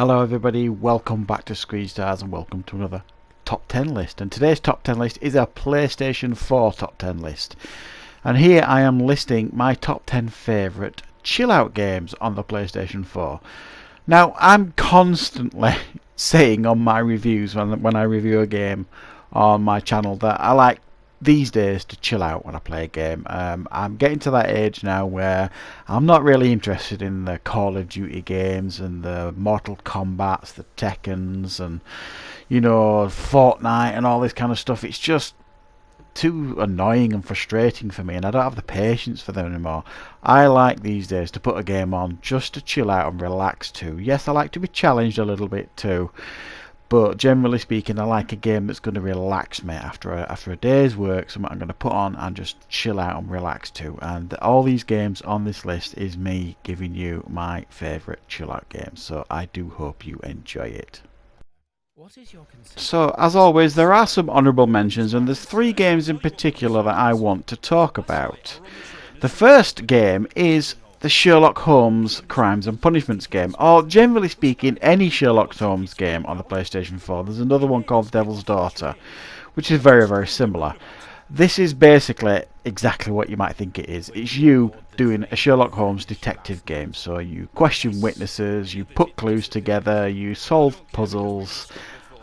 Hello everybody, welcome back to Screen Stars and welcome to another top 10 list. And today's top 10 list is a PlayStation 4 top 10 list. And here I am listing my top 10 favourite chill out games on the PlayStation 4. Now I'm constantly saying on my reviews when I review a game on my channel that I like these days to chill out when I play a game. I'm getting to that age now where I'm not really interested in the Call of Duty games and the Mortal Kombats, the Tekkens and Fortnite and all this kind of stuff. It's just too annoying and frustrating for me, and I don't have the patience for them anymore. I like these days to put a game on just to chill out and relax to. Yes, I like to be challenged a little bit too, but generally speaking, I like a game that's going to relax me after a day's work, something I'm going to put on and just chill out and relax to. And all these games on this list is me giving you my favourite chill out games, so I do hope you enjoy it. So, as always, there are some honourable mentions, and there's 3 games in particular that I want to talk about. The first game is the Sherlock Holmes Crimes and Punishments game, or generally speaking any Sherlock Holmes game on the PlayStation 4. There's another one called Devil's Daughter, which is very, very similar. This is basically exactly what you might think it is. It's you doing a Sherlock Holmes detective game. So you question witnesses, you put clues together, you solve puzzles,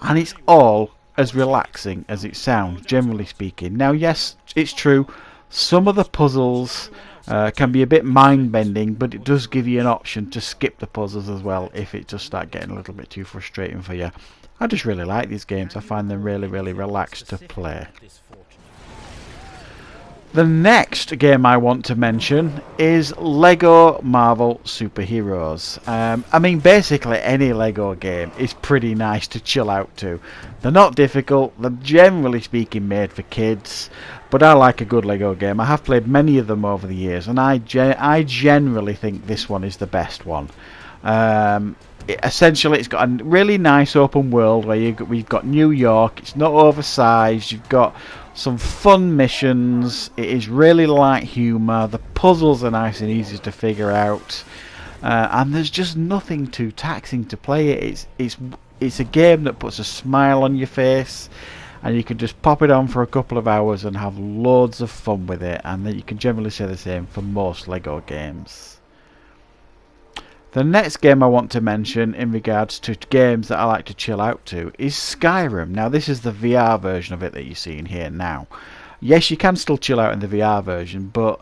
and it's all as relaxing as it sounds, generally speaking. Now, yes, it's true, some of the puzzles can be a bit mind-bending, but it does give you an option to skip the puzzles as well if it does start getting a little bit too frustrating for you. I just really like these games. I find them really, really relaxed to play. The next game I want to mention is Lego Marvel Superheroes. I mean, basically any Lego game is pretty nice to chill out to. They're not difficult, they're generally speaking made for kids, but I like a good Lego game. I have played many of them over the years, and I generally think this one is the best one. Essentially, it's got a really nice open world where we've got New York. It's not oversized. You've got some fun missions. It is really light humour. The puzzles are nice and easy to figure out, and there's just nothing too taxing to play it. It's a game that puts a smile on your face, and you can just pop it on for a couple of hours and have loads of fun with it. And then you can generally say the same for most Lego games. The next game I want to mention in regards to games that I like to chill out to is Skyrim. Now, this is the VR version of it that you're seeing here now. Yes, you can still chill out in the VR version, but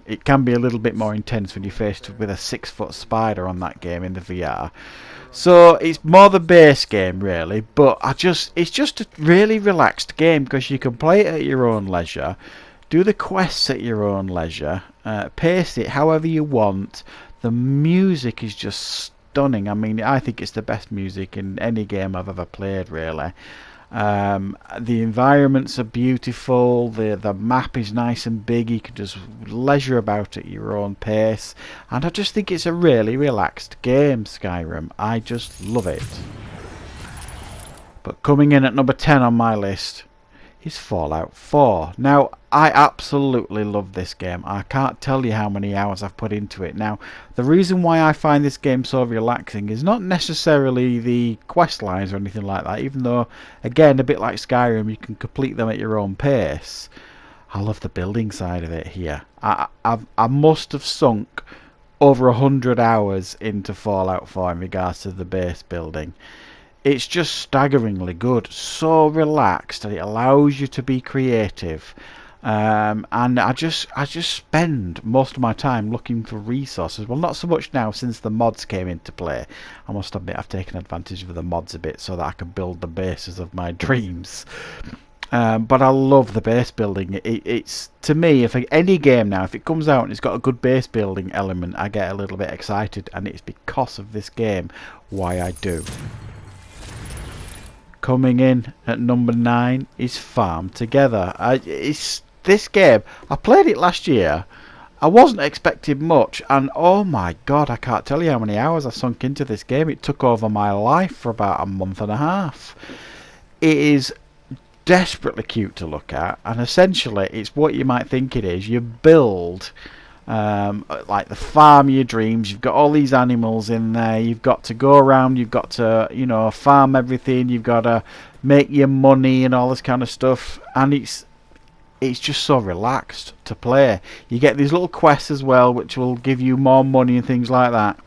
it can be a little bit more intense when you're faced with a 6-foot spider on that game in the VR. So it's more the base game really, but it's just a really relaxed game because you can play it at your own leisure, do the quests at your own leisure, pace it however you want. The music is just stunning. I mean, I think it's the best music in any game I've ever played, really. The environments are beautiful. The map is nice and big. You can just leisure about at your own pace. And I just think it's a really relaxed game, Skyrim. I just love it. But coming in at number 10 on my list is Fallout 4. Now, I absolutely love this game. I can't tell you how many hours I've put into it. Now, the reason why I find this game so relaxing is not necessarily the quest lines or anything like that, even though, again, a bit like Skyrim, you can complete them at your own pace. I love the building side of it here. I must have sunk over 100 hours into Fallout 4 in regards to the base building. It's just staggeringly good, so relaxed, and it allows you to be creative. And I just spend most of my time looking for resources. Well, not so much now since the mods came into play. I must admit I've taken advantage of the mods a bit so that I can build the bases of my dreams. But I love the base building. It's to me, if any game now, if it comes out and it's got a good base building element, I get a little bit excited, and it's because of this game why I do. Coming in at number 9 is Farm Together. This game, I played it last year. I wasn't expecting much, and oh my god, I can't tell you how many hours I sunk into this game. It took over my life for about a month and a half. It is desperately cute to look at, and essentially it's what you might think it is. You build like the farm of your dreams. You've got all these animals in there. You've got to go around. You've got to, you know, farm everything. You've got to make your money and all this kind of stuff. And it's just so relaxed to play. You get these little quests as well, which will give you more money and things like that.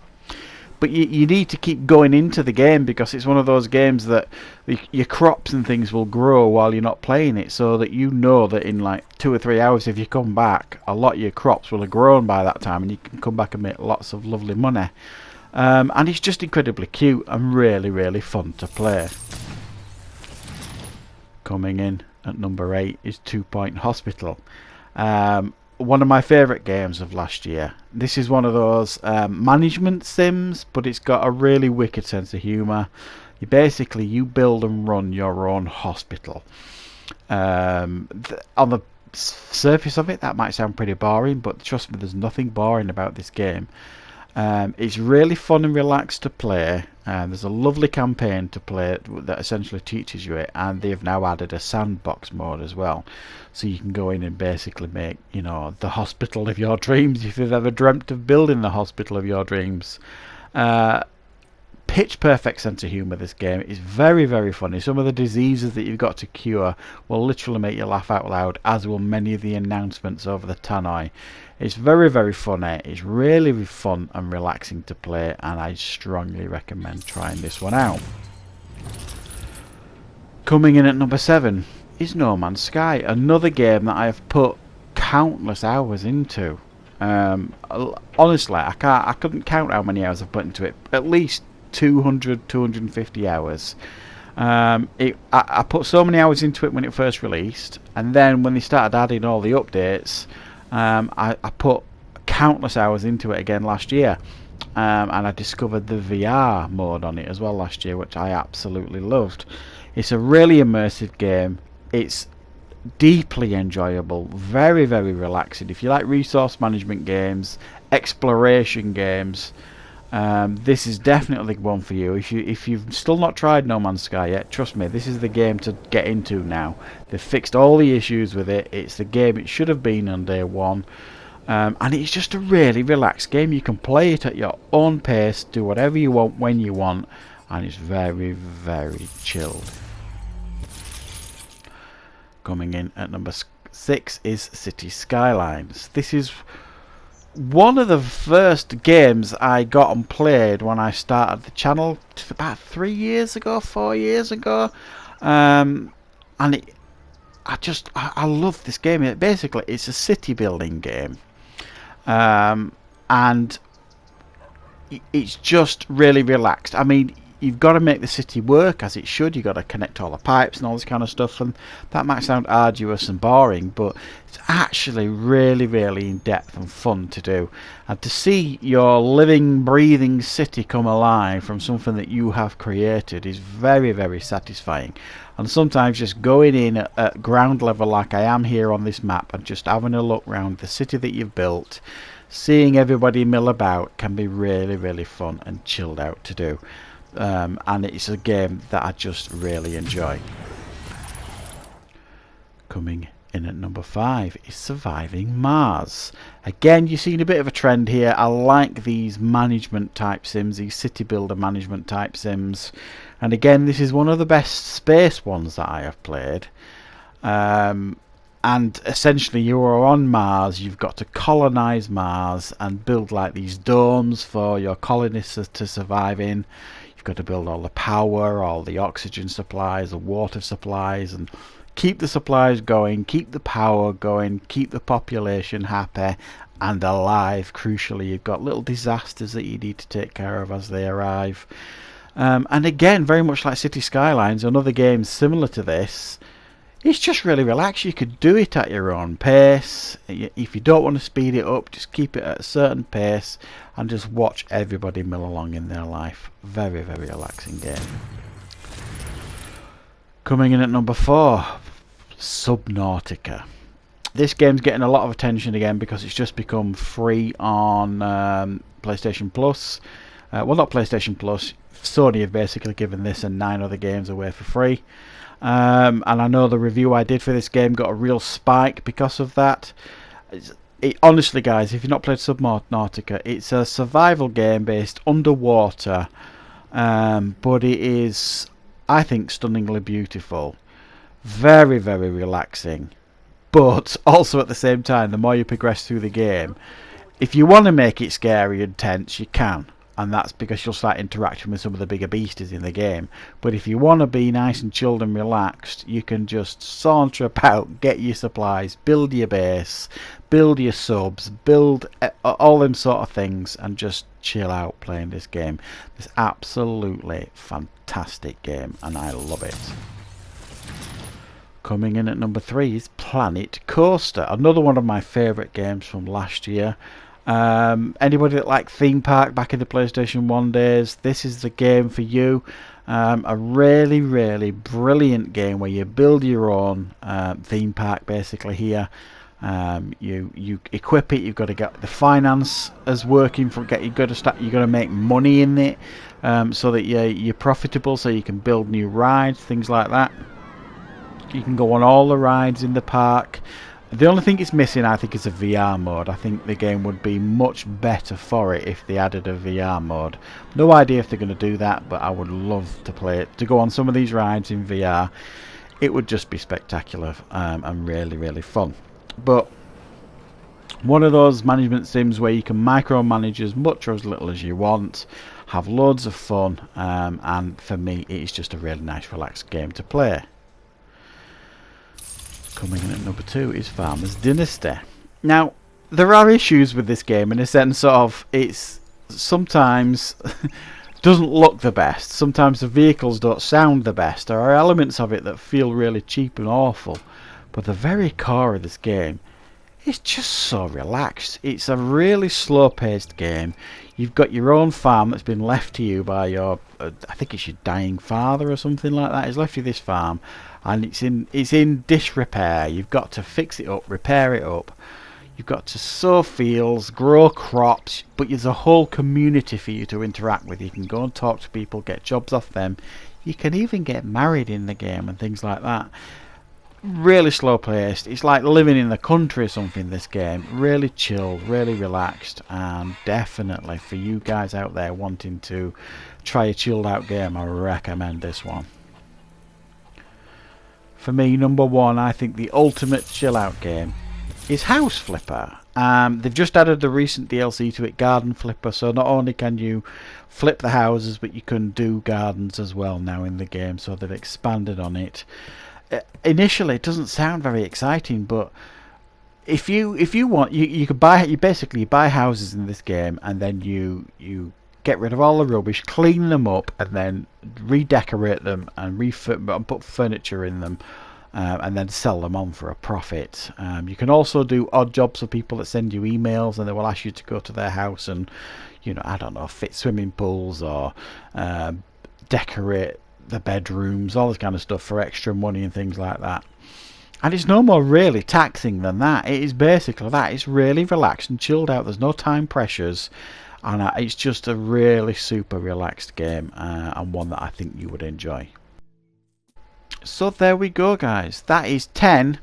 But you need to keep going into the game, because it's one of those games that your crops and things will grow while you're not playing it, so that you know that in like 2 or 3 hours, if you come back, a lot of your crops will have grown by that time, and you can come back and make lots of lovely money. And it's just incredibly cute and really, really fun to play. Coming in at number 8 is 2 Point Hospital. One of my favourite games of last year. This is one of those management sims, but it's got a really wicked sense of humour. You build and run your own hospital. On the surface of it, that might sound pretty boring, but trust me, there's nothing boring about this game. It's really fun and relaxed to play. There's a lovely campaign to play that essentially teaches you it, and they've now added a sandbox mode as well, so you can go in and basically make, you know, the hospital of your dreams if you've ever dreamt of building the hospital of your dreams. Pitch perfect sense of humour, this game. It's very, very funny. Some of the diseases that you've got to cure will literally make you laugh out loud, as will many of the announcements over the tannoy. It's very, very funny. It's really fun and relaxing to play, and I strongly recommend trying this one out. Coming in at number 7 is No Man's Sky, another game that I have put countless hours into. Honestly, I couldn't count how many hours I've put into it. At least 200, 250 hours. I put so many hours into it when it first released, and then when they started adding all the updates, I put countless hours into it again last year, and I discovered the VR mode on it as well last year, which I absolutely loved. It's a really immersive game. It's deeply enjoyable, very, very relaxing. If you like resource management games, exploration games, this is definitely one for you. If you've still not tried No Man's Sky yet, trust me, this is the game to get into now. They've fixed all the issues with it. It's the game it should have been on day one, and it's just a really relaxed game. You can play it at your own pace, do whatever you want when you want, and it's very, very chilled. Coming in at number 6 is City Skylines. This is one of the first games I got and played when I started the channel about 3 years ago, 4 years ago, and I love this game. Basically, it's a city building game, and it's just really relaxed. I mean, you've got to make the city work as it should. You've got to connect all the pipes and all this kind of stuff, and that might sound arduous and boring, but it's actually really, really in-depth and fun to do. And to see your living, breathing city come alive from something that you have created is very, very satisfying. And sometimes just going in at ground level like I am here on this map and just having a look around the city that you've built, seeing everybody mill about, can be really, really fun and chilled out to do. And it's a game that I just really enjoy. Coming in at number 5 is Surviving Mars. Again, you've seen a bit of a trend here. I like these management type sims, these city builder management type sims, and again, this is one of the best space ones that I have played. And essentially you are on Mars. You've got to colonize Mars and build like these domes for your colonists to survive in. You've got to build all the power, all the oxygen supplies, the water supplies, and keep the supplies going, keep the power going, keep the population happy and alive. Crucially, you've got little disasters that you need to take care of as they arrive. And again, very much like City Skylines, another game similar to this, it's just really relaxed. You could do it at your own pace. If you don't want to speed it up, just keep it at a certain pace and just watch everybody mill along in their life. Very, very relaxing game. Coming in at number 4, Subnautica. This game's getting a lot of attention again because it's just become free on PlayStation Plus. Well, not PlayStation Plus. Sony have basically given this and 9 other games away for free. And I know the review I did for this game got a real spike because of that. honestly, guys, if you've not played Subnautica, it's a survival game based underwater, but it is, I think, stunningly beautiful. Very, very relaxing. But also at the same time, the more you progress through the game, if you want to make it scary and tense, you can. And that's because you'll start interacting with some of the bigger beasties in the game. But if you want to be nice and chilled and relaxed, you can just saunter about, get your supplies, build your base, build your subs, build all them sort of things, and just chill out playing this game. It's absolutely fantastic game, and I love it. Coming in at number 3 is Planet Coaster, another one of my favourite games from last year. Anybody that liked Theme Park back in the PlayStation 1 days, this is the game for you. A really, really brilliant game where you build your own theme park basically here. You equip it, you've got to get the finance as working for you've got to make money in it, so that you're profitable, so you can build new rides, things like that. You can go on all the rides in the park. The only thing it's missing, I think, is a VR mode. I think the game would be much better for it if they added a VR mode. No idea if they're going to do that, but I would love to play it, to go on some of these rides in VR. It would just be spectacular and really, really fun. But one of those management sims where you can micromanage as much or as little as you want, have loads of fun, and for me, it is just a really nice, relaxed game to play. Coming in at number 2 is Farmer's Dynasty. Now, there are issues with this game in a sense of it's sometimes doesn't look the best. Sometimes the vehicles don't sound the best. There are elements of it that feel really cheap and awful. But the very core of this game is just so relaxed. It's a really slow-paced game. You've got your own farm that's been left to you by your, I think it's your dying father or something like that. He's left you this farm, and it's in disrepair. You've got to fix it up, repair it up. You've got to sow fields, grow crops, but there's a whole community for you to interact with. You can go and talk to people, get jobs off them. You can even get married in the game and things like that. Really slow paced. It's like living in the country or something, this game. Really chilled, really relaxed, and definitely for you guys out there wanting to try a chilled out game, I recommend this one. For me, number 1, I think the ultimate chill out game is House Flipper. They've just added the recent DLC to it, Garden Flipper, so not only can you flip the houses, but you can do gardens as well now in the game, so they've expanded on it. Initially, it doesn't sound very exciting, but if you want, you could basically buy houses in this game, and then you get rid of all the rubbish, clean them up, and then redecorate them and put furniture in them, and then sell them on for a profit. You can also do odd jobs for people that send you emails, and they will ask you to go to their house and, I don't know, fit swimming pools or decorate the bedrooms, all this kind of stuff for extra money and things like that. And it's no more really taxing than that. It is basically that. It's really relaxed and chilled out. There's no time pressures, and it's just a really super relaxed game, and one that I think you would enjoy. So there we go, guys. That is 10,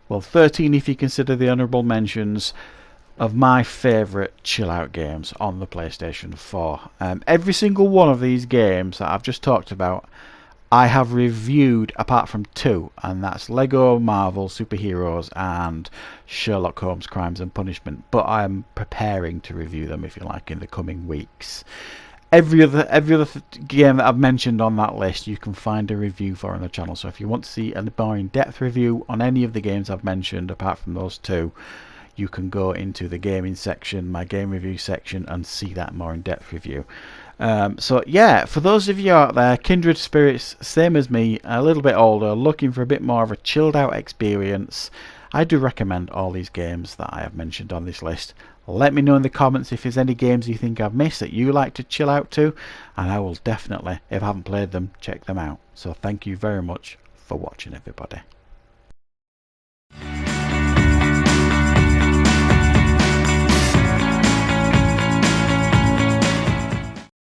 well 13 if you consider the honourable mentions, of my favourite chill out games on the PlayStation 4. Every single one of these games that I've just talked about, I have reviewed apart from 2, and that's Lego Marvel Superheroes and Sherlock Holmes Crimes and Punishment. But I'm preparing to review them, if you like, in the coming weeks. Every other game that I've mentioned on that list, you can find a review for on the channel. So if you want to see a more in-depth review on any of the games I've mentioned, apart from those 2, you can go into the gaming section, my game review section, and see that more in-depth review. So yeah, for those of you out there, kindred spirits, same as me, a little bit older, looking for a bit more of a chilled out experience, I do recommend all these games that I have mentioned on this list. Let me know in the comments if there's any games you think I've missed that you like to chill out to, and I will definitely, if I haven't played them, check them out. So thank you very much for watching, everybody.